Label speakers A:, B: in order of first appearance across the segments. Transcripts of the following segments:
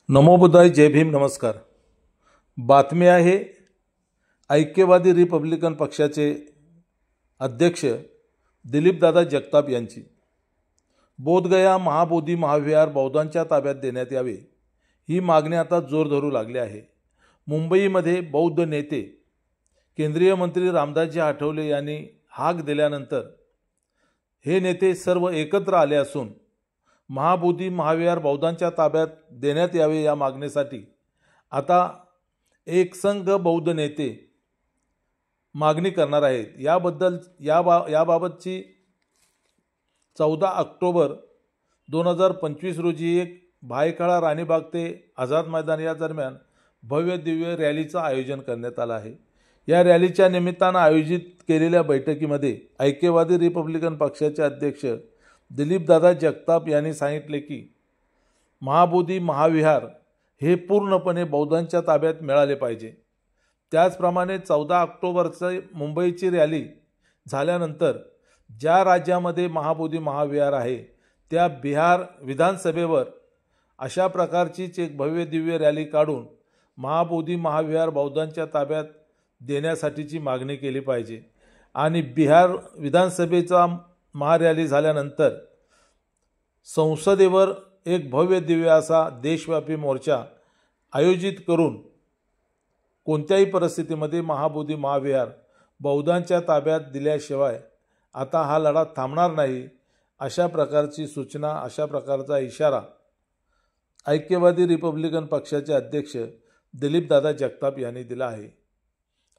A: नमो बुद्धाय, जय भीम, नमस्कार। बातमी आहे ऐक्यवादी रिपब्लिकन पक्षाचे अध्यक्ष दिलीपदादा जगताप यांची। बोधगया महाबोधी महाविहार बौद्धांच्या ताब्यात देण्यात यावे ही मागणी आता जोर धरू लागली आहे। मुंबईमध्ये बौद्ध नेते केंद्रीय मंत्री रामदासजी आठवले यांनी हाक दिल्यानंतर हे नेते सर्व एकत्र आले असून महाबोधी महाविहार बौद्धांच्या ताब्यात देण्यात यावे या मागणीसाठी आता एकसंघ बौद्ध नेते मागणी करणार आहेत। याबाबतची 14 ऑक्टोबर 2025 रोजी एक भायखळा राणीबाग ते आझाद मैदान या दरम्यान भव्य दिव्य रॅलीचं आयोजन करण्यात आलं आहे। या रॅलीच्या निमित्तानं आयोजित केलेल्या बैठकीमध्ये ऐक्यवादी रिपब्लिकन पक्षाचे अध्यक्ष दिलीपदादा जगताप यांनी सांगितले की महाबोधी महाविहार हे पूर्णपणे बौद्धांच्या ताब्यात मिळाले पाहिजे। त्याचप्रमाणे 14 ऑक्टोबरची मुंबईची रॅली झाल्यानंतर ज्या राज्यामध्ये महाबोधी महाविहार आहे त्या बिहार विधानसभेवर अशा प्रकारचीच एक भव्य दिव्य रॅली काढून महाबोधी महाविहार बौद्धांच्या ताब्यात देण्यासाठीची मागणी केली पाहिजे। आणि बिहार विधानसभेचा महारॅली झाल्यानंतर संसदेवर एक भव्य दिव्य असा देशव्यापी मोर्चा आयोजित करून कोणत्याही परिस्थितीमध्ये महाबोधी महाविहार बौद्धांच्या ताब्यात दिल्याशिवाय आता हा लढा थांबणार नाही, अशा प्रकारची सूचना, अशा प्रकारचा इशारा ऐक्यवादी रिपब्लिकन पक्षाचे अध्यक्ष दिलीपदादा जगताप यांनी दिला आहे।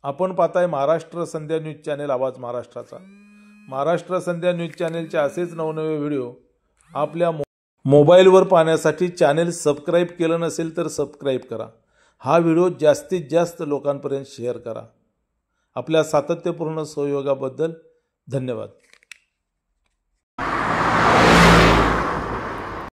A: आपण पाहताय महाराष्ट्र संध्या न्यूज चॅनल, आवाज महाराष्ट्राचा। महाराष्ट्र संध्या न्यूज चॅनलचे असेच नवनवे व्हिडिओ आपल्या मोबाईलवर पाहण्यासाठी चॅनल सबस्क्राईब केलं नसेल तर सबस्क्राईब करा। हा व्हिडिओ जास्तीत जास्त लोकांपर्यंत शेअर करा। आपल्या सातत्यपूर्ण सहयोगाबद्दल धन्यवाद।